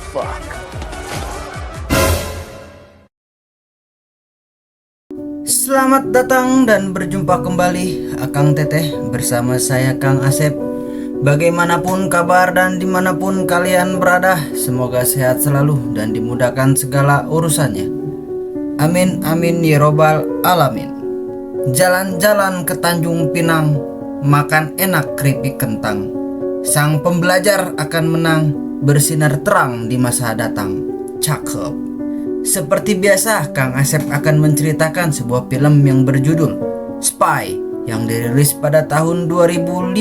fuck? Selamat datang dan berjumpa kembali Akang Teteh bersama saya Kang Asep. Bagaimanapun kabar dan dimanapun kalian berada, semoga sehat selalu dan dimudahkan segala urusannya. Amin amin ya robbal alamin. Jalan-jalan ke Tanjung Pinang, makan enak keripik kentang. Sang pembelajar akan menang, bersinar terang di masa datang. Cakep. Seperti biasa, Kang Asep akan menceritakan sebuah film yang berjudul Spy yang dirilis pada tahun 2015.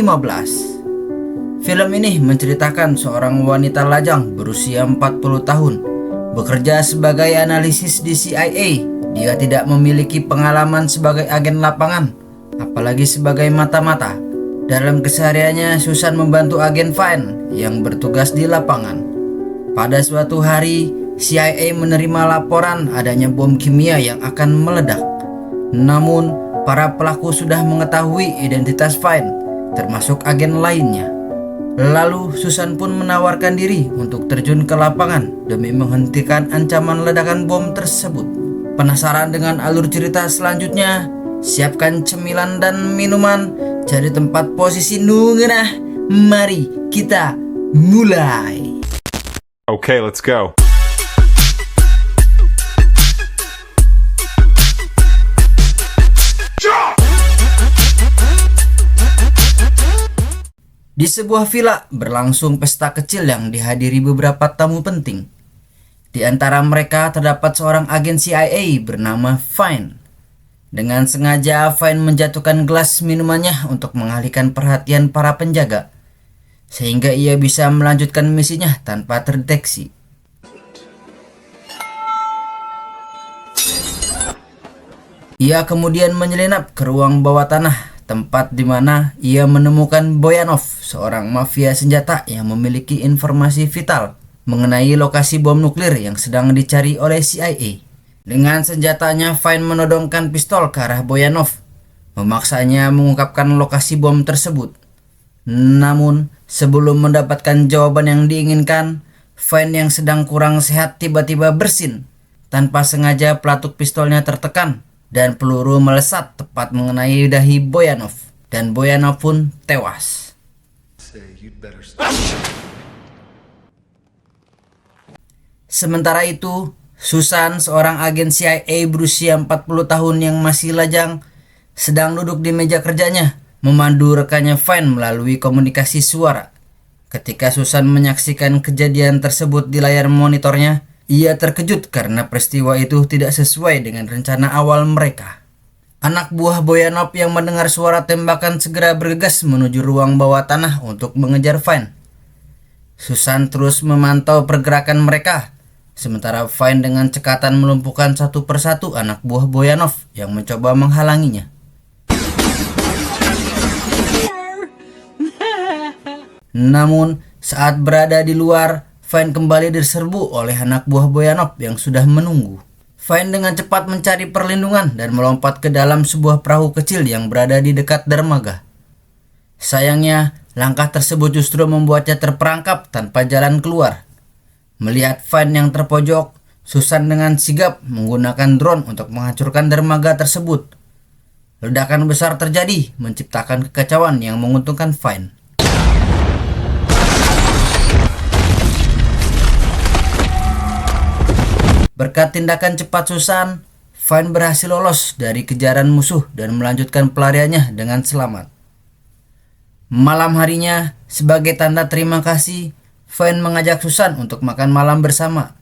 Film ini menceritakan seorang wanita lajang berusia 40 tahun bekerja sebagai analisis di CIA. Dia tidak memiliki pengalaman sebagai agen lapangan, apalagi sebagai mata-mata. Dalam kesehariannya, Susan membantu agen Fine yang bertugas di lapangan. Pada suatu hari, CIA menerima laporan adanya bom kimia yang akan meledak. Namun, para pelaku sudah mengetahui identitas Fine, termasuk agen lainnya. Lalu, Susan pun menawarkan diri untuk terjun ke lapangan demi menghentikan ancaman ledakan bom tersebut. Penasaran dengan alur cerita selanjutnya? Siapkan cemilan dan minuman, cari tempat posisi nungenah. Mari kita mulai. Okay, let's go. Di sebuah villa berlangsung pesta kecil yang dihadiri beberapa tamu penting. Di antara mereka terdapat seorang agen CIA bernama Fine. Dengan sengaja Fine menjatuhkan gelas minumannya untuk mengalihkan perhatian para penjaga, sehingga ia bisa melanjutkan misinya tanpa terdeteksi. Ia kemudian menyelinap ke ruang bawah tanah, tempat di mana ia menemukan Boyanov, seorang mafia senjata yang memiliki informasi vital mengenai lokasi bom nuklir yang sedang dicari oleh CIA. Dengan senjatanya, Fine menodongkan pistol ke arah Boyanov, memaksanya mengungkapkan lokasi bom tersebut. Namun, sebelum mendapatkan jawaban yang diinginkan, Fine yang sedang kurang sehat tiba-tiba bersin. Tanpa sengaja pelatuk pistolnya tertekan dan peluru melesat tepat mengenai dahi Boyanov, dan Boyanov pun tewas. Sementara itu, Susan, seorang agen CIA berusia 40 tahun yang masih lajang, sedang duduk di meja kerjanya memandu rekannya Fine melalui komunikasi suara. Ketika Susan menyaksikan kejadian tersebut di layar monitornya, ia terkejut karena peristiwa itu tidak sesuai dengan rencana awal mereka. Anak buah Boyanov yang mendengar suara tembakan segera bergegas menuju ruang bawah tanah untuk mengejar Fine. Susan terus memantau pergerakan mereka, sementara Fine dengan cekatan melumpuhkan satu persatu anak buah Boyanov yang mencoba menghalanginya. Namun, saat berada di luar, Fine kembali diserbu oleh anak buah Boyanov yang sudah menunggu. Fine dengan cepat mencari perlindungan dan melompat ke dalam sebuah perahu kecil yang berada di dekat dermaga. Sayangnya, langkah tersebut justru membuatnya terperangkap tanpa jalan keluar. Melihat Fine yang terpojok, Susan dengan sigap menggunakan drone untuk menghancurkan dermaga tersebut. Ledakan besar terjadi, menciptakan kekacauan yang menguntungkan Fine. Berkat tindakan cepat Susan, Fine berhasil lolos dari kejaran musuh dan melanjutkan pelariannya dengan selamat. Malam harinya, sebagai tanda terima kasih, Fine mengajak Susan untuk makan malam bersama.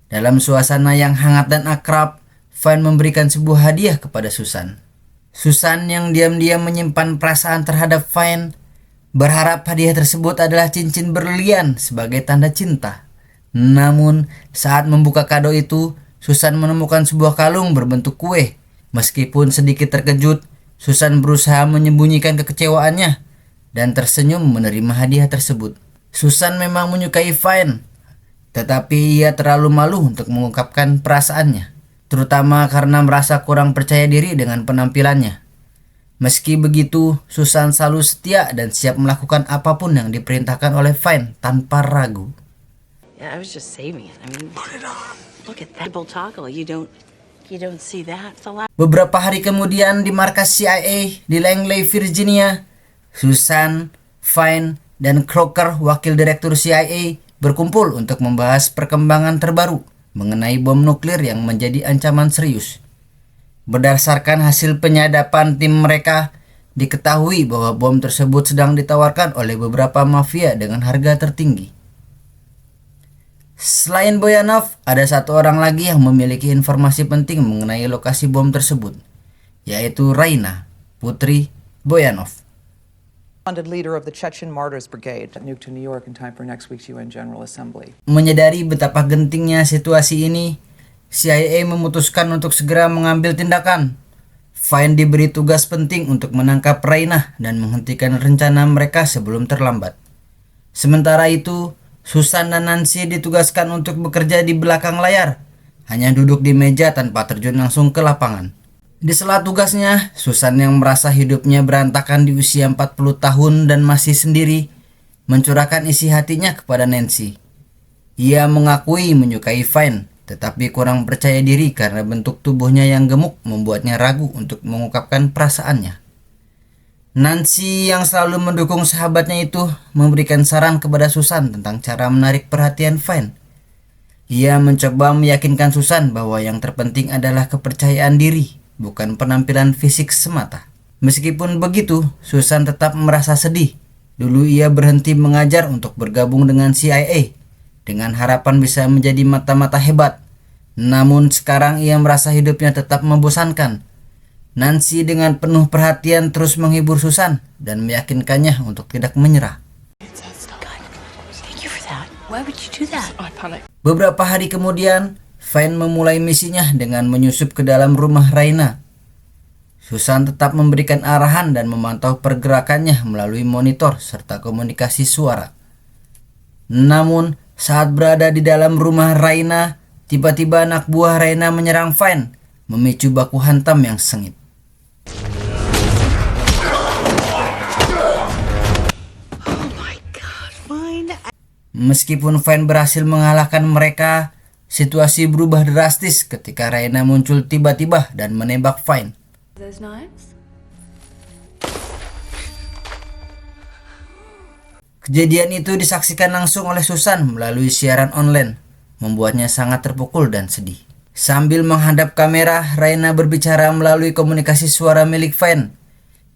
Dalam suasana yang hangat dan akrab, Fine memberikan sebuah hadiah kepada Susan. Susan yang diam-diam menyimpan perasaan terhadap Fine, berharap hadiah tersebut adalah cincin berlian sebagai tanda cinta. Namun, saat membuka kado itu, Susan menemukan sebuah kalung berbentuk kue. Meskipun sedikit terkejut, Susan berusaha menyembunyikan kekecewaannya dan tersenyum menerima hadiah tersebut. Susan memang menyukai Fine, tetapi ia terlalu malu untuk mengungkapkan perasaannya, terutama karena merasa kurang percaya diri dengan penampilannya. Meski begitu, Susan selalu setia dan siap melakukan apapun yang diperintahkan oleh Fine tanpa ragu. I was just saving it. I mean, put it on. Look at that double toggle. You don't see that. It's a lot. Beberapa hari kemudian di markas CIA di Langley, Virginia, Susan, Fine, dan Crocker, wakil direktur CIA, berkumpul untuk membahas perkembangan terbaru mengenai bom nuklir yang menjadi ancaman serius. Berdasarkan hasil penyadapan tim mereka, diketahui bahwa bom tersebut sedang ditawarkan oleh beberapa mafia dengan harga tertinggi. Selain Boyanov, ada satu orang lagi yang memiliki informasi penting mengenai lokasi bom tersebut, yaitu Raina, putri Boyanov. Funded leader of the Chechen Martyrs Brigade, nuked to New York in time for next week's UN General Assembly. Menyadari betapa gentingnya situasi ini, CIA memutuskan untuk segera mengambil tindakan. Fine diberi tugas penting untuk menangkap Raina dan menghentikan rencana mereka sebelum terlambat. Sementara itu, Susan dan Nancy ditugaskan untuk bekerja di belakang layar, hanya duduk di meja tanpa terjun langsung ke lapangan. Di sela tugasnya, Susan yang merasa hidupnya berantakan di usia 40 tahun dan masih sendiri, mencurahkan isi hatinya kepada Nancy. Ia mengakui menyukai Fine, tetapi kurang percaya diri karena bentuk tubuhnya yang gemuk membuatnya ragu untuk mengungkapkan perasaannya. Nancy yang selalu mendukung sahabatnya itu memberikan saran kepada Susan tentang cara menarik perhatian Fine. Ia mencoba meyakinkan Susan bahwa yang terpenting adalah kepercayaan diri, bukan penampilan fisik semata. Meskipun begitu, Susan tetap merasa sedih. Dulu ia berhenti mengajar untuk bergabung dengan CIA dengan harapan bisa menjadi mata-mata hebat. Namun sekarang ia merasa hidupnya tetap membosankan. Nancy dengan penuh perhatian terus menghibur Susan dan meyakinkannya untuk tidak menyerah. Thank you for that. Why would you do that? I panicked. Beberapa hari kemudian, Fine memulai misinya dengan menyusup ke dalam rumah Raina. Susan tetap memberikan arahan dan memantau pergerakannya melalui monitor serta komunikasi suara. Namun, saat berada di dalam rumah Raina, tiba-tiba anak buah Raina menyerang Fine, memicu baku hantam yang sengit. Meskipun Fine berhasil mengalahkan mereka, situasi berubah drastis ketika Raina muncul tiba-tiba dan menembak Fine. Kejadian itu disaksikan langsung oleh Susan melalui siaran online, membuatnya sangat terpukul dan sedih. Sambil menghadap kamera, Raina berbicara melalui komunikasi suara milik Fine.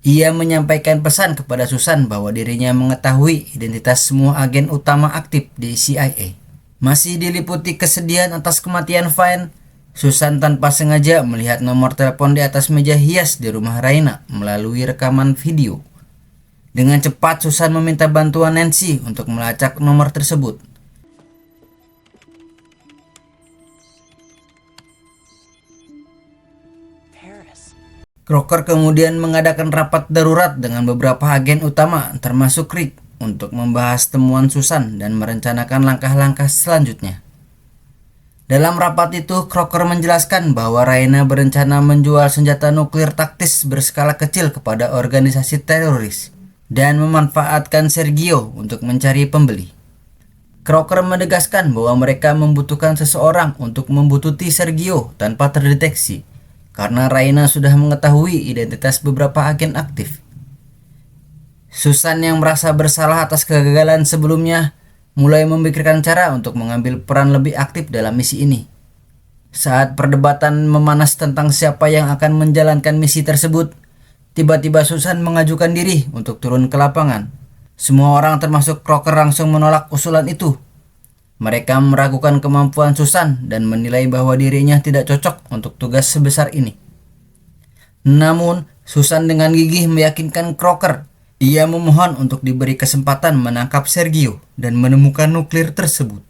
Ia menyampaikan pesan kepada Susan bahwa dirinya mengetahui identitas semua agen utama aktif di CIA. Masih diliputi kesedihan atas kematian Fine, Susan tanpa sengaja melihat nomor telepon di atas meja hias di rumah Raina melalui rekaman video. Dengan cepat Susan meminta bantuan Nancy untuk melacak nomor tersebut. Crocker kemudian mengadakan rapat darurat dengan beberapa agen utama termasuk Rick untuk membahas temuan Susan dan merencanakan langkah-langkah selanjutnya. Dalam rapat itu, Crocker menjelaskan bahwa Raina berencana menjual senjata nuklir taktis berskala kecil kepada organisasi teroris dan memanfaatkan Sergio untuk mencari pembeli. Crocker menegaskan bahwa mereka membutuhkan seseorang untuk membuntuti Sergio tanpa terdeteksi, karena Raina sudah mengetahui identitas beberapa agen aktif. Susan yang merasa bersalah atas kegagalan sebelumnya mulai memikirkan cara untuk mengambil peran lebih aktif dalam misi ini. Saat perdebatan memanas tentang siapa yang akan menjalankan misi tersebut, tiba-tiba Susan mengajukan diri untuk turun ke lapangan. Semua orang termasuk Crocker langsung menolak usulan itu. Mereka meragukan kemampuan Susan dan menilai bahwa dirinya tidak cocok untuk tugas sebesar ini. Namun, Susan dengan gigih meyakinkan Crocker. Ia memohon untuk diberi kesempatan menangkap Sergio dan menemukan nuklir tersebut.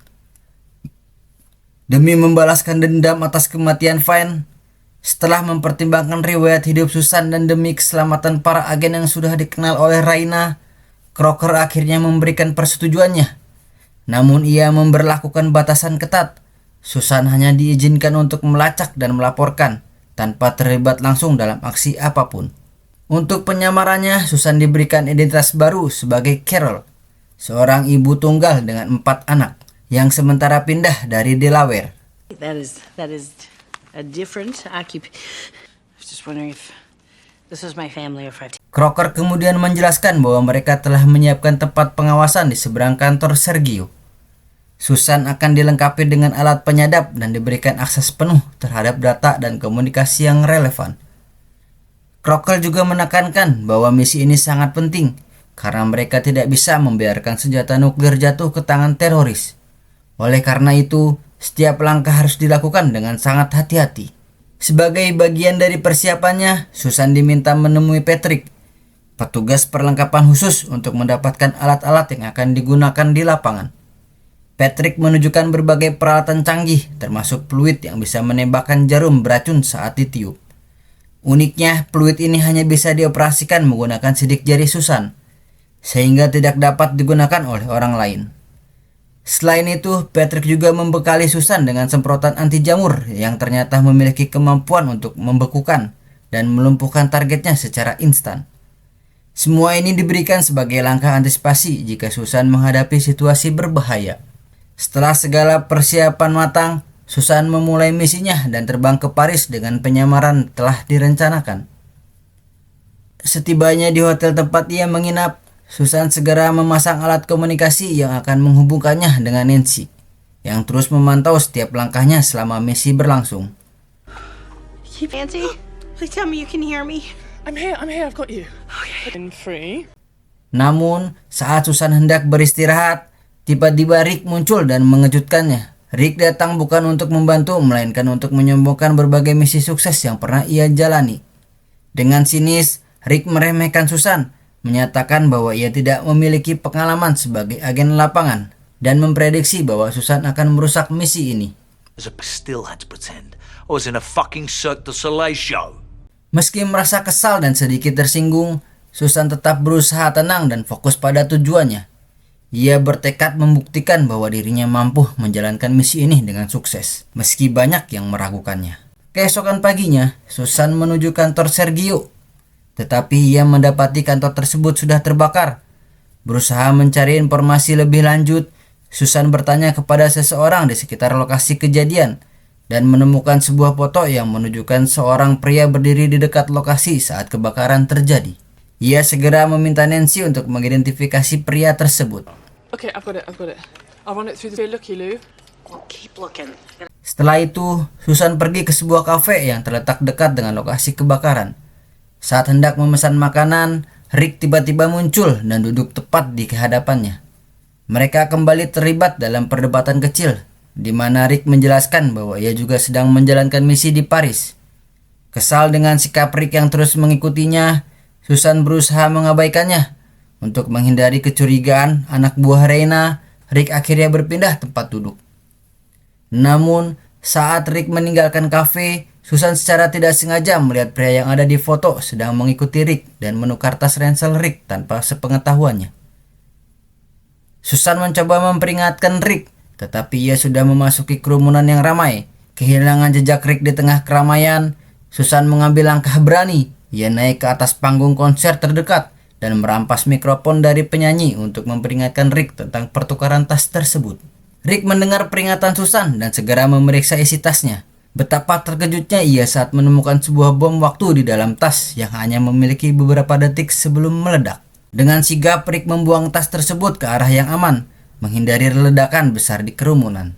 Demi membalaskan dendam atas kematian Fine, setelah mempertimbangkan riwayat hidup Susan dan demi keselamatan para agen yang sudah dikenal oleh Raina, Crocker akhirnya memberikan persetujuannya. Namun ia memberlakukan batasan ketat. Susan hanya diizinkan untuk melacak dan melaporkan tanpa terlibat langsung dalam aksi apapun. Untuk penyamarannya, Susan diberikan identitas baru sebagai Carol, seorang ibu tunggal dengan 4 anak. yang sementara pindah dari Delaware. That is a different occupation. I was just wondering if this was my family or if I've Crocker kemudian menjelaskan bahwa mereka telah menyiapkan tempat pengawasan di seberang kantor Sergio. Susan akan dilengkapi dengan alat penyadap dan diberikan akses penuh terhadap data dan komunikasi yang relevan. Crocker juga menekankan bahwa misi ini sangat penting karena mereka tidak bisa membiarkan senjata nuklir jatuh ke tangan teroris. Oleh karena itu, setiap langkah harus dilakukan dengan sangat hati-hati. Sebagai bagian dari persiapannya, Susan diminta menemui Patrick, petugas perlengkapan khusus untuk mendapatkan alat-alat yang akan digunakan di lapangan. Patrick menunjukkan berbagai peralatan canggih, termasuk peluit yang bisa menembakkan jarum beracun saat ditiup. Uniknya, peluit ini hanya bisa dioperasikan menggunakan sidik jari Susan, sehingga tidak dapat digunakan oleh orang lain. Selain itu, Patrick juga membekali Susan dengan semprotan anti jamur yang ternyata memiliki kemampuan untuk membekukan dan melumpuhkan targetnya secara instan. Semua ini diberikan sebagai langkah antisipasi jika Susan menghadapi situasi berbahaya. Setelah segala persiapan matang, Susan memulai misinya dan terbang ke Paris dengan penyamaran telah direncanakan. Setibanya di hotel tempat ia menginap, Susan segera memasang alat komunikasi yang akan menghubungkannya dengan Nancy, yang terus memantau setiap langkahnya selama misi berlangsung. Nancy, please tell me you can hear me. I'm here, I've got you. Okay. In 3. Namun, saat Susan hendak beristirahat, tiba-tiba Rick muncul dan mengejutkannya. Rick datang bukan untuk membantu, melainkan untuk menyombongkan berbagai misi sukses yang pernah ia jalani. Dengan sinis, Rick meremehkan Susan, menyatakan bahwa ia tidak memiliki pengalaman sebagai agen lapangan, dan memprediksi bahwa Susan akan merusak misi ini. Still had to pretend I was in a fucking Cirque du Soleil show. Meski merasa kesal dan sedikit tersinggung, Susan tetap berusaha tenang dan fokus pada tujuannya. Ia bertekad membuktikan bahwa dirinya mampu menjalankan misi ini dengan sukses, meski banyak yang meragukannya. Keesokan paginya, Susan menuju kantor Sergio, tetapi ia mendapati kantor tersebut sudah terbakar. Berusaha mencari informasi lebih lanjut, Susan bertanya kepada seseorang di sekitar lokasi kejadian dan menemukan sebuah foto yang menunjukkan seorang pria berdiri di dekat lokasi saat kebakaran terjadi. Ia segera meminta Nancy untuk mengidentifikasi pria tersebut. Okay, I've got it. I'll run it through the looky loo. Well, keep looking. Setelah itu, Susan pergi ke sebuah kafe yang terletak dekat dengan lokasi kebakaran. Saat hendak memesan makanan, Rick tiba-tiba muncul dan duduk tepat di hadapannya. Mereka kembali terlibat dalam perdebatan kecil, di mana Rick menjelaskan bahwa ia juga sedang menjalankan misi di Paris. Kesal dengan sikap Rick yang terus mengikutinya, Susan berusaha mengabaikannya. Untuk menghindari kecurigaan anak buah Reina, Rick akhirnya berpindah tempat duduk. Namun, saat Rick meninggalkan kafe, Susan secara tidak sengaja melihat pria yang ada di foto sedang mengikuti Rick dan menukar tas ransel Rick tanpa sepengetahuannya. Susan mencoba memperingatkan Rick, tetapi ia sudah memasuki kerumunan yang ramai. Kehilangan jejak Rick di tengah keramaian, Susan mengambil langkah berani. Ia naik ke atas panggung konser terdekat dan merampas mikrofon dari penyanyi untuk memperingatkan Rick tentang pertukaran tas tersebut. Rick mendengar peringatan Susan dan segera memeriksa isi tasnya. Betapa terkejutnya ia saat menemukan sebuah bom waktu di dalam tas yang hanya memiliki beberapa detik sebelum meledak. Dengan sigap Rick membuang tas tersebut ke arah yang aman, menghindari ledakan besar di kerumunan.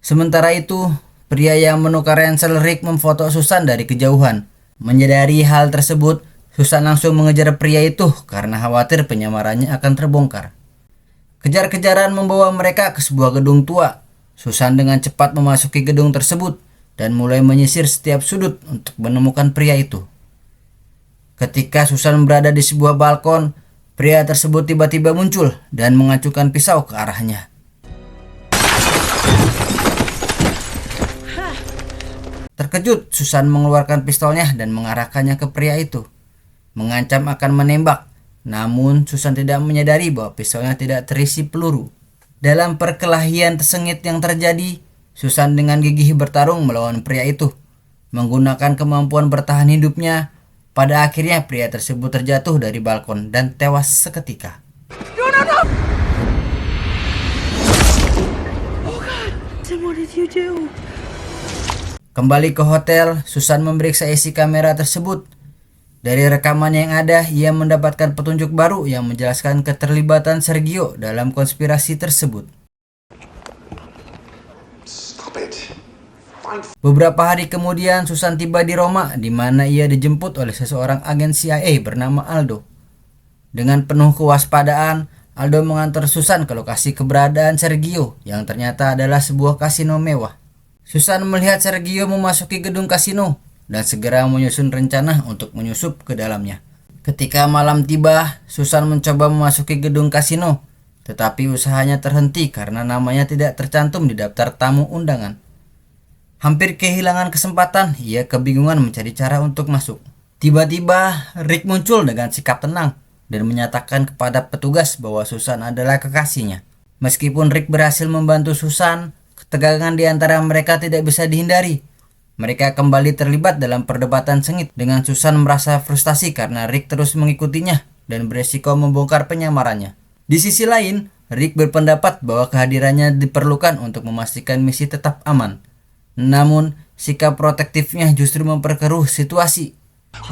Sementara itu, pria yang menukar ransel Rick memfoto Susan dari kejauhan. Menyadari hal tersebut, Susan langsung mengejar pria itu karena khawatir penyamarannya akan terbongkar. Kejar-kejaran membawa mereka ke sebuah gedung tua. Susan dengan cepat memasuki gedung tersebut dan mulai menyisir setiap sudut untuk menemukan pria itu. Ketika Susan berada di sebuah balkon, pria tersebut tiba-tiba muncul dan mengacukan pisau ke arahnya. Terkejut, Susan mengeluarkan pistolnya dan mengarahkannya ke pria itu, mengancam akan menembak. Namun, Susan tidak menyadari bahwa pistolnya tidak terisi peluru. Dalam perkelahian tersengit yang terjadi, Susan dengan gigih bertarung melawan pria itu. Menggunakan kemampuan bertahan hidupnya, pada akhirnya pria tersebut terjatuh dari balkon dan tewas seketika. Then what did you do? Kembali ke hotel, Susan memeriksa isi kamera tersebut. Dari rekaman yang ada, ia mendapatkan petunjuk baru yang menjelaskan keterlibatan Sergio dalam konspirasi tersebut. Beberapa hari kemudian, Susan tiba di Roma, di mana ia dijemput oleh seseorang agen CIA bernama Aldo. Dengan penuh kewaspadaan, Aldo mengantar Susan ke lokasi keberadaan Sergio, yang ternyata adalah sebuah kasino mewah. Susan melihat Sergio memasuki gedung kasino dan segera menyusun rencana untuk menyusup ke dalamnya. Ketika malam tiba, Susan mencoba memasuki gedung kasino, tetapi usahanya terhenti karena namanya tidak tercantum di daftar tamu undangan. Hampir kehilangan kesempatan, ia kebingungan mencari cara untuk masuk. Tiba-tiba, Rick muncul dengan sikap tenang dan menyatakan kepada petugas bahwa Susan adalah kekasihnya. Meskipun Rick berhasil membantu Susan, ketegangan di antara mereka tidak bisa dihindari. Mereka kembali terlibat dalam perdebatan sengit dengan Susan merasa frustasi karena Rick terus mengikutinya dan beresiko membongkar penyamarannya. Di sisi lain, Rick berpendapat bahwa kehadirannya diperlukan untuk memastikan misi tetap aman. Namun, sikap protektifnya justru memperkeruh situasi.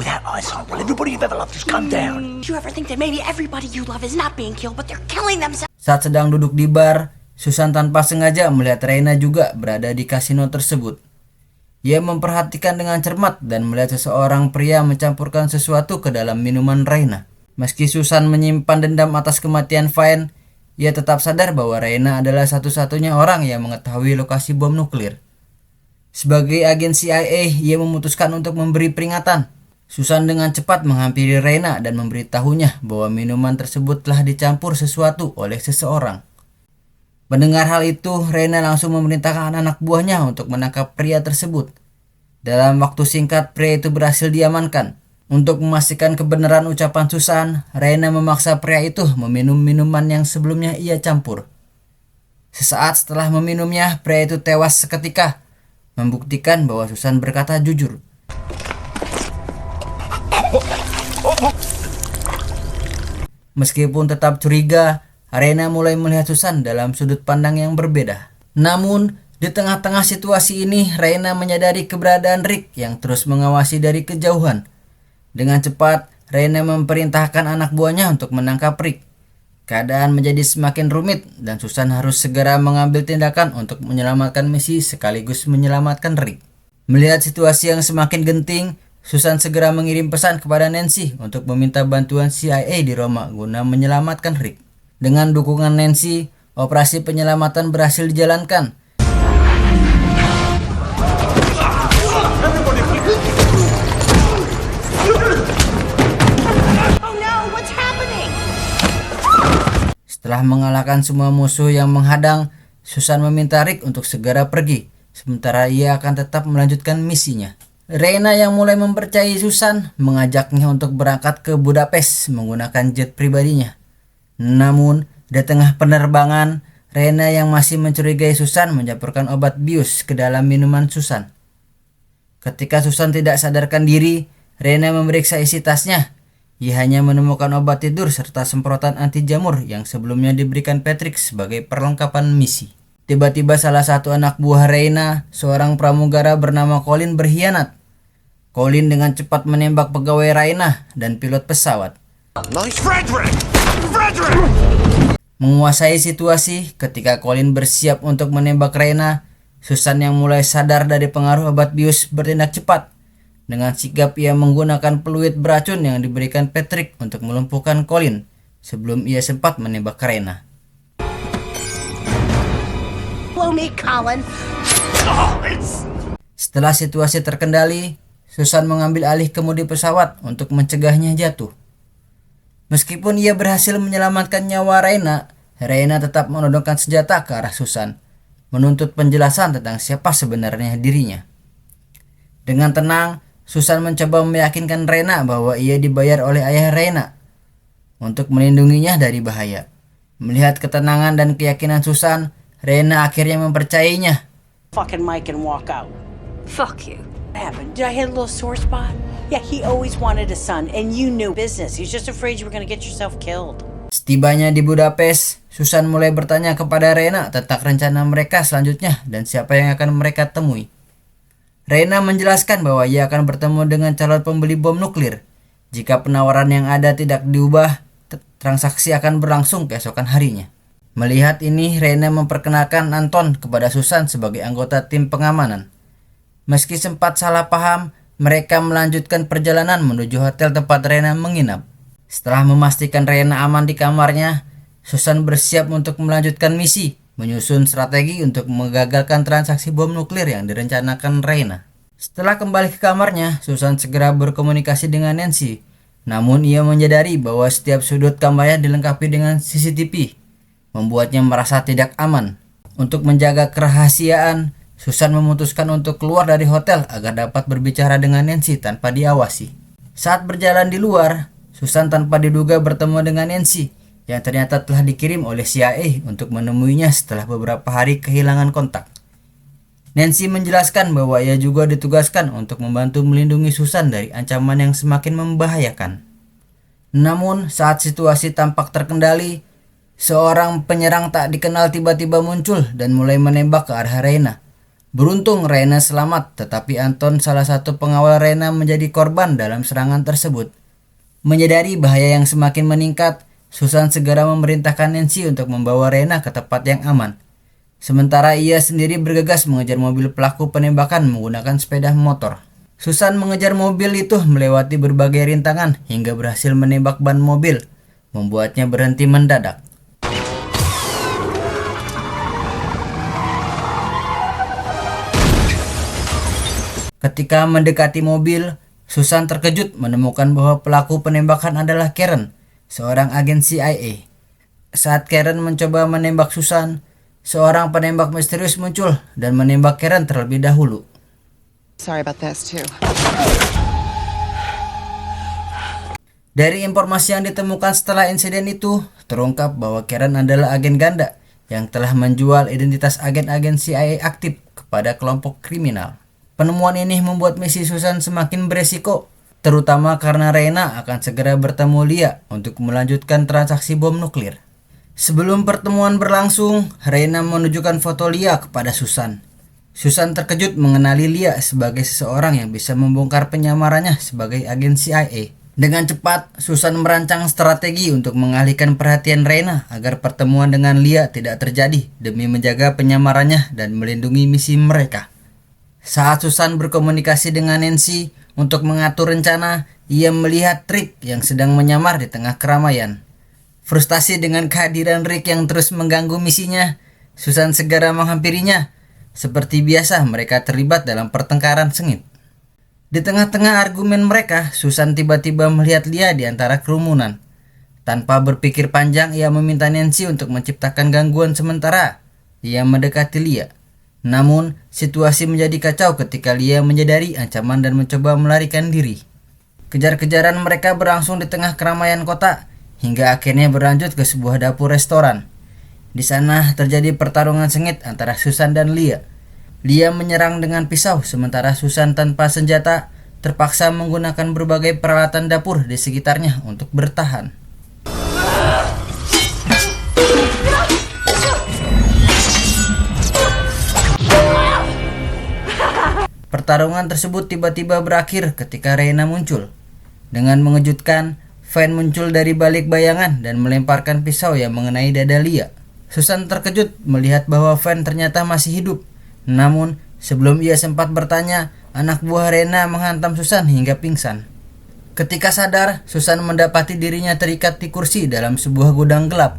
Without eyesight, will everybody you've ever loved just come down? Do you ever think that maybe everybody you love is not being killed, but they're killing themselves? Saat sedang duduk di bar, Susan tanpa sengaja melihat Reina juga berada di kasino tersebut. Ia memperhatikan dengan cermat dan melihat seseorang pria mencampurkan sesuatu ke dalam minuman Reina. Meski Susan menyimpan dendam atas kematian Vine, ia tetap sadar bahwa Reina adalah satu-satunya orang yang mengetahui lokasi bom nuklir. Sebagai agen CIA, ia memutuskan untuk memberi peringatan. Susan dengan cepat menghampiri Reina dan memberitahunya bahwa minuman tersebut telah dicampur sesuatu oleh seseorang. Mendengar hal itu, Reina langsung memerintahkan anak buahnya untuk menangkap pria tersebut. Dalam waktu singkat, pria itu berhasil diamankan. Untuk memastikan kebenaran ucapan Susan, Reina memaksa pria itu meminum minuman yang sebelumnya ia campur. Sesaat setelah meminumnya, pria itu tewas seketika, membuktikan bahwa Susan berkata jujur. Meskipun tetap curiga, Reina mulai melihat Susan dalam sudut pandang yang berbeda. Namun, di tengah-tengah situasi ini, Reina menyadari keberadaan Rick yang terus mengawasi dari kejauhan. Dengan cepat, Reina memerintahkan anak buahnya untuk menangkap Rick. Keadaan menjadi semakin rumit dan Susan harus segera mengambil tindakan untuk menyelamatkan misi sekaligus menyelamatkan Rick. Melihat situasi yang semakin genting, Susan segera mengirim pesan kepada Nancy untuk meminta bantuan CIA di Roma guna menyelamatkan Rick. Dengan dukungan Nancy, operasi penyelamatan berhasil dijalankan. Setelah mengalahkan semua musuh yang menghadang, Susan meminta Rick untuk segera pergi, sementara ia akan tetap melanjutkan misinya. Reina yang mulai mempercayai Susan mengajaknya untuk berangkat ke Budapest menggunakan jet pribadinya. Namun, di tengah penerbangan, Reina yang masih mencurigai Susan mencampurkan obat bius ke dalam minuman Susan. Ketika Susan tidak sadarkan diri, Reina memeriksa isi tasnya. Ia hanya menemukan obat tidur serta semprotan anti jamur yang sebelumnya diberikan Patrick sebagai perlengkapan misi. Tiba-tiba salah satu anak buah Reina, seorang pramugara bernama Colin, berkhianat. Colin dengan cepat menembak pegawai Reina dan pilot pesawat. Menguasai situasi, ketika Colin bersiap untuk menembak Reina, Susan yang mulai sadar dari pengaruh obat bius bertindak cepat. Dengan sigap ia menggunakan peluit beracun yang diberikan Patrick untuk melumpuhkan Colin sebelum ia sempat menembak Reina. Setelah situasi terkendali, Susan mengambil alih kemudi pesawat untuk mencegahnya jatuh. Meskipun ia berhasil menyelamatkan nyawa Reina, Reina tetap menodongkan senjata ke arah Susan, menuntut penjelasan tentang siapa sebenarnya dirinya. Dengan tenang, Susan mencoba meyakinkan Reina bahwa ia dibayar oleh ayah Reina untuk melindunginya dari bahaya. Melihat ketenangan dan keyakinan Susan, Reina akhirnya mempercayainya. Fucking Mike and walk out. Fuck you. What happened? Did I hit a little sore spot? Yeah, he always wanted a son, and you knew business. He's just afraid you were gonna get yourself killed. Setibanya di Budapest, Susan mulai bertanya kepada Rena tentang rencana mereka selanjutnya dan siapa yang akan mereka temui. Rena menjelaskan bahwa ia akan bertemu dengan calon pembeli bom nuklir. Jika penawaran yang ada tidak diubah, transaksi akan berlangsung keesokan harinya. Melihat ini, Rena memperkenalkan Anton kepada Susan sebagai anggota tim pengamanan. Meski sempat salah paham, mereka melanjutkan perjalanan menuju hotel tempat Rena menginap. Setelah memastikan Rena aman di kamarnya, Susan bersiap untuk melanjutkan misi, menyusun strategi untuk menggagalkan transaksi bom nuklir yang direncanakan Rena. Setelah kembali ke kamarnya, Susan segera berkomunikasi dengan Nancy. Namun ia menyadari bahwa setiap sudut kamarnya dilengkapi dengan CCTV, membuatnya merasa tidak aman. Untuk menjaga kerahasiaan, Susan memutuskan untuk keluar dari hotel agar dapat berbicara dengan Nancy tanpa diawasi. Saat berjalan di luar, Susan tanpa diduga bertemu dengan Nancy yang ternyata telah dikirim oleh CIA untuk menemuinya setelah beberapa hari kehilangan kontak. Nancy menjelaskan bahwa ia juga ditugaskan untuk membantu melindungi Susan dari ancaman yang semakin membahayakan. Namun, saat situasi tampak terkendali, seorang penyerang tak dikenal tiba-tiba muncul dan mulai menembak ke arah Rena. Beruntung Rena selamat, tetapi Anton, salah satu pengawal Rena, menjadi korban dalam serangan tersebut. Menyadari bahaya yang semakin meningkat, Susan segera memerintahkan Nancy untuk membawa Rena ke tempat yang aman. Sementara ia sendiri bergegas mengejar mobil pelaku penembakan menggunakan sepeda motor. Susan mengejar mobil itu melewati berbagai rintangan hingga berhasil menembak ban mobil, membuatnya berhenti mendadak. Ketika mendekati mobil, Susan terkejut menemukan bahwa pelaku penembakan adalah Karen, seorang agen CIA. Saat Karen mencoba menembak Susan, seorang penembak misterius muncul dan menembak Karen terlebih dahulu. Sorry about this too. Dari informasi yang ditemukan setelah insiden itu, terungkap bahwa Karen adalah agen ganda yang telah menjual identitas agen-agen CIA aktif kepada kelompok kriminal. Penemuan ini membuat misi Susan semakin beresiko, terutama karena Rena akan segera bertemu Lia untuk melanjutkan transaksi bom nuklir. Sebelum pertemuan berlangsung, Rena menunjukkan foto Lia kepada Susan. Susan terkejut mengenali Lia sebagai seseorang yang bisa membongkar penyamarannya sebagai agen CIA. Dengan cepat, Susan merancang strategi untuk mengalihkan perhatian Rena agar pertemuan dengan Lia tidak terjadi demi menjaga penyamarannya dan melindungi misi mereka. Saat Susan berkomunikasi dengan Nancy untuk mengatur rencana, ia melihat Rick yang sedang menyamar di tengah keramaian. Frustasi dengan kehadiran Rick yang terus mengganggu misinya, Susan segera menghampirinya. Seperti biasa, mereka terlibat dalam pertengkaran sengit. Di tengah-tengah argumen mereka, Susan tiba-tiba melihat Lia di antara kerumunan. Tanpa berpikir panjang, ia meminta Nancy untuk menciptakan gangguan sementara. Ia mendekati Lia. Namun, situasi menjadi kacau ketika Lia menyadari ancaman dan mencoba melarikan diri. Kejar-kejaran mereka berlangsung di tengah keramaian kota, hingga akhirnya berlanjut ke sebuah dapur restoran. Di sana terjadi pertarungan sengit antara Susan dan Lia. Lia menyerang dengan pisau, sementara Susan tanpa senjata terpaksa menggunakan berbagai peralatan dapur di sekitarnya untuk bertahan. Pertarungan tersebut tiba-tiba berakhir ketika Rena muncul. Dengan mengejutkan, Van muncul dari balik bayangan dan melemparkan pisau yang mengenai dada Lia. Susan terkejut melihat bahwa Van ternyata masih hidup. Namun, sebelum ia sempat bertanya, anak buah Rena menghantam Susan hingga pingsan. Ketika sadar, Susan mendapati dirinya terikat di kursi dalam sebuah gudang gelap.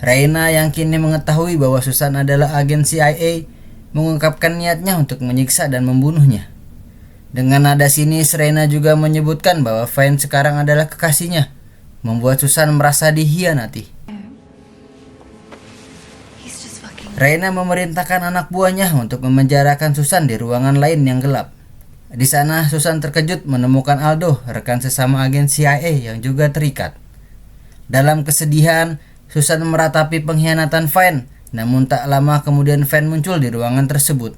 Rena yang kini mengetahui bahwa Susan adalah agen CIA, mengungkapkan niatnya untuk menyiksa dan membunuhnya. Dengan nada sinis, Rena juga menyebutkan bahwa Van sekarang adalah kekasihnya, membuat Susan merasa dihianati. Rena memerintahkan anak buahnya untuk memenjarakan Susan di ruangan lain yang gelap. Di sana, Susan terkejut menemukan Aldo, rekan sesama agen CIA yang juga terikat. Dalam kesedihan, Susan meratapi pengkhianatan Van, namun tak lama kemudian Van muncul di ruangan tersebut.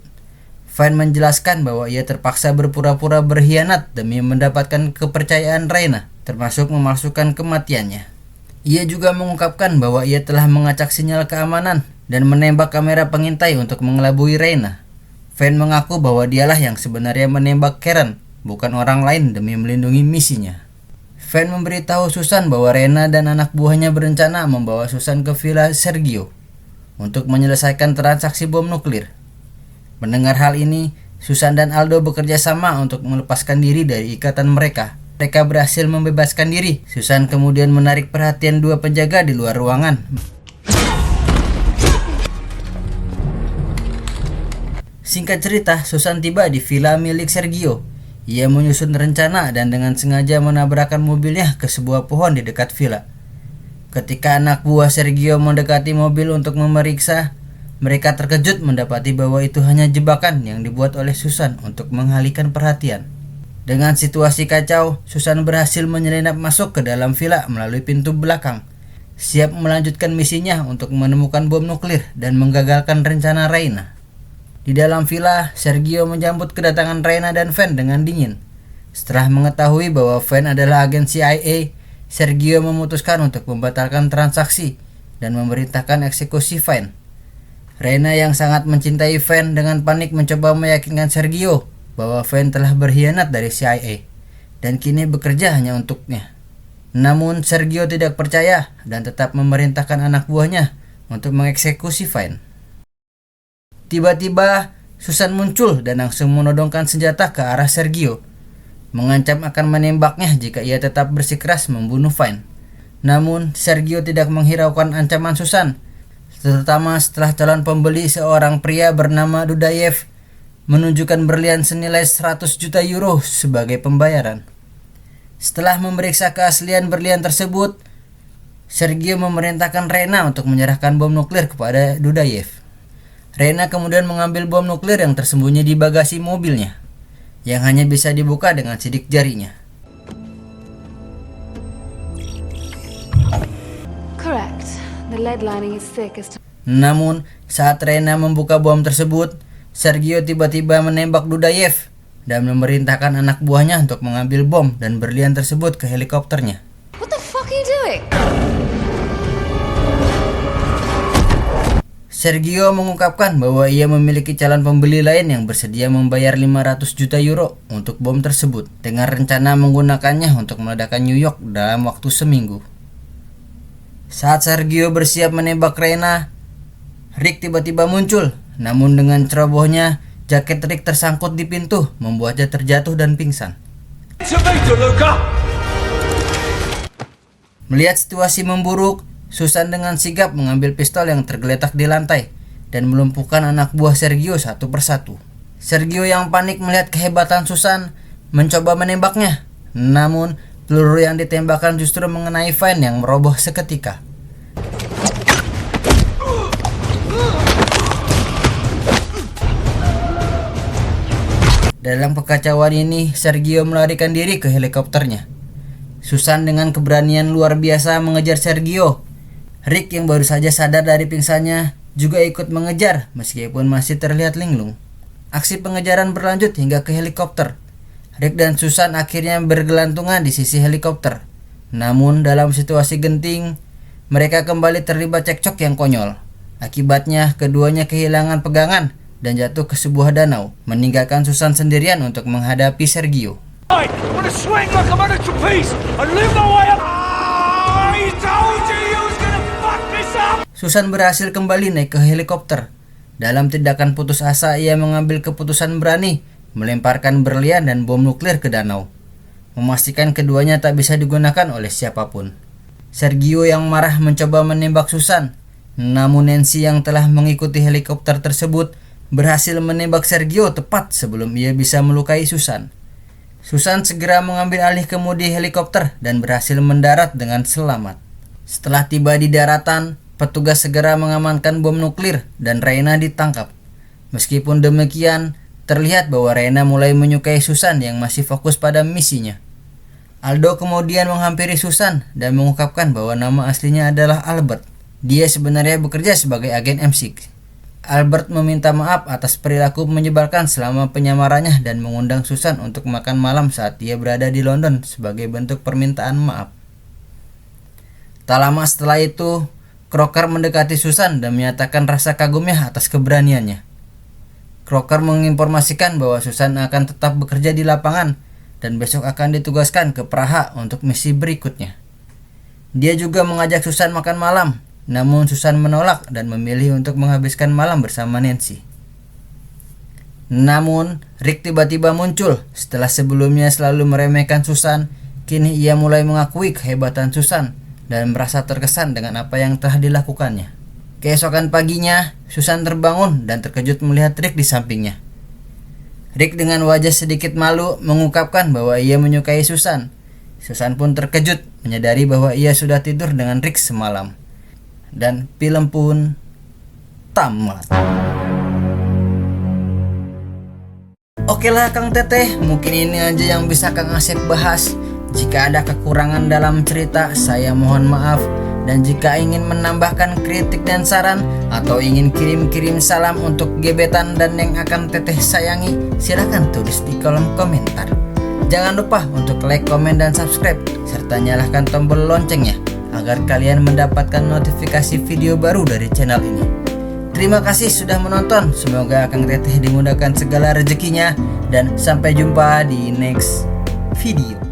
Fine menjelaskan bahwa ia terpaksa berpura-pura berkhianat demi mendapatkan kepercayaan Raina, termasuk memalsukan kematiannya. Ia juga mengungkapkan bahwa ia telah mengacak sinyal keamanan dan menembak kamera pengintai untuk mengelabui Raina. Fine mengaku bahwa dialah yang sebenarnya menembak Karen, bukan orang lain demi melindungi misinya. Fine memberitahu Susan bahwa Raina dan anak buahnya berencana membawa Susan ke villa Sergio untuk menyelesaikan transaksi bom nuklir. Mendengar hal ini, Susan dan Aldo bekerja sama untuk melepaskan diri dari ikatan mereka. Mereka berhasil membebaskan diri. Susan kemudian menarik perhatian dua penjaga di luar ruangan. Singkat cerita, Susan tiba di villa milik Sergio. Ia menyusun rencana dan dengan sengaja menabrakkan mobilnya ke sebuah pohon di dekat villa. Ketika anak buah Sergio mendekati mobil untuk memeriksa, mereka terkejut mendapati bahwa itu hanya jebakan yang dibuat oleh Susan untuk mengalihkan perhatian. Dengan situasi kacau, Susan berhasil menyelinap masuk ke dalam villa melalui pintu belakang, siap melanjutkan misinya untuk menemukan bom nuklir dan menggagalkan rencana Raina. Di dalam villa, Sergio menyambut kedatangan Raina dan Fine dengan dingin. Setelah mengetahui bahwa Fine adalah agen CIA, Sergio memutuskan untuk membatalkan transaksi dan memerintahkan eksekusi Fine. Raina yang sangat mencintai Fine dengan panik mencoba meyakinkan Sergio bahwa Fine telah berkhianat dari CIA dan kini bekerja hanya untuknya. Namun Sergio tidak percaya dan tetap memerintahkan anak buahnya untuk mengeksekusi Fine. Tiba-tiba Susan muncul dan langsung menodongkan senjata ke arah Sergio, mengancam akan menembaknya jika ia tetap bersikeras membunuh Fine. Namun Sergio tidak menghiraukan ancaman Susan, terutama setelah calon pembeli seorang pria bernama Dudayev menunjukkan berlian senilai 100 juta euro sebagai pembayaran. Setelah memeriksa keaslian berlian tersebut, Sergio memerintahkan Raina untuk menyerahkan bom nuklir kepada Dudayev. Raina kemudian mengambil bom nuklir yang tersembunyi di bagasi mobilnya, yang hanya bisa dibuka dengan sidik jarinya. Correct. The lead lining is thick as Namun, saat Raina membuka bom tersebut, Sergio tiba-tiba menembak Dudayev dan memerintahkan anak buahnya untuk mengambil bom dan berlian tersebut ke helikopternya. What the fuck are you doing? Sergio mengungkapkan bahwa ia memiliki calon pembeli lain yang bersedia membayar 500 juta euro untuk bom tersebut, dengan rencana menggunakannya untuk meledakkan New York dalam waktu seminggu. Saat Sergio bersiap menembak Raina, Rick tiba-tiba muncul, namun dengan cerobohnya, jaket Rick tersangkut di pintu, membuatnya terjatuh dan pingsan. Melihat situasi memburuk, Susan dengan sigap mengambil pistol yang tergeletak di lantai dan melumpuhkan anak buah Sergio satu persatu. Sergio yang panik melihat kehebatan Susan mencoba menembaknya, namun peluru yang ditembakkan justru mengenai Fine yang meroboh seketika. Dalam kekacauan ini, Sergio melarikan diri ke helikopternya. Susan dengan keberanian luar biasa mengejar Sergio. Rick yang baru saja sadar dari pingsannya juga ikut mengejar meskipun masih terlihat linglung. Aksi pengejaran berlanjut hingga ke helikopter. Rick dan Susan akhirnya bergelantungan di sisi helikopter. Namun dalam situasi genting, mereka kembali terlibat cekcok yang konyol. Akibatnya keduanya kehilangan pegangan dan jatuh ke sebuah danau, meninggalkan Susan sendirian untuk menghadapi Sergio. Susan berhasil kembali naik ke helikopter. Dalam tindakan putus asa, ia mengambil keputusan berani melemparkan berlian dan bom nuklir ke danau, memastikan keduanya tak bisa digunakan oleh siapapun. Sergio yang marah mencoba menembak Susan, namun Nancy yang telah mengikuti helikopter tersebut berhasil menembak Sergio tepat sebelum ia bisa melukai Susan. Susan segera mengambil alih kemudi helikopter dan berhasil mendarat dengan selamat. Setelah tiba di daratan, petugas segera mengamankan bom nuklir dan Raina ditangkap. Meskipun demikian, terlihat bahwa Raina mulai menyukai Susan yang masih fokus pada misinya. Aldo kemudian menghampiri Susan dan mengungkapkan bahwa nama aslinya adalah Albert. Dia sebenarnya bekerja sebagai agen M6. Albert meminta maaf atas perilaku menyebalkan selama penyamarannya dan mengundang Susan untuk makan malam saat dia berada di London sebagai bentuk permintaan maaf. Tak lama setelah itu, Crocker mendekati Susan dan menyatakan rasa kagumnya atas keberaniannya. Crocker menginformasikan bahwa Susan akan tetap bekerja di lapangan dan besok akan ditugaskan ke Praha untuk misi berikutnya. Dia juga mengajak Susan makan malam, namun Susan menolak dan memilih untuk menghabiskan malam bersama Nancy. Namun, Rick tiba-tiba muncul. Setelah sebelumnya selalu meremehkan Susan, kini ia mulai mengakui kehebatan Susan dan merasa terkesan dengan apa yang telah dilakukannya. Keesokan paginya, Susan terbangun dan terkejut melihat Rick di sampingnya. Rick dengan wajah sedikit malu mengungkapkan bahwa ia menyukai Susan. Susan pun terkejut menyadari bahwa ia sudah tidur dengan Rick semalam. Dan film pun tamat. Oke lah Kang Teteh, mungkin ini aja yang bisa Kang Asep bahas. Jika ada kekurangan dalam cerita, saya mohon maaf. Dan jika ingin menambahkan kritik dan saran, atau ingin kirim-kirim salam untuk gebetan dan yang akan Teteh sayangi, silahkan tulis di kolom komentar. Jangan lupa untuk like, komen, dan subscribe, serta nyalakan tombol loncengnya agar kalian mendapatkan notifikasi video baru dari channel ini. Terima kasih sudah menonton, semoga Kang Teteh dimudahkan segala rezekinya, dan sampai jumpa di next video.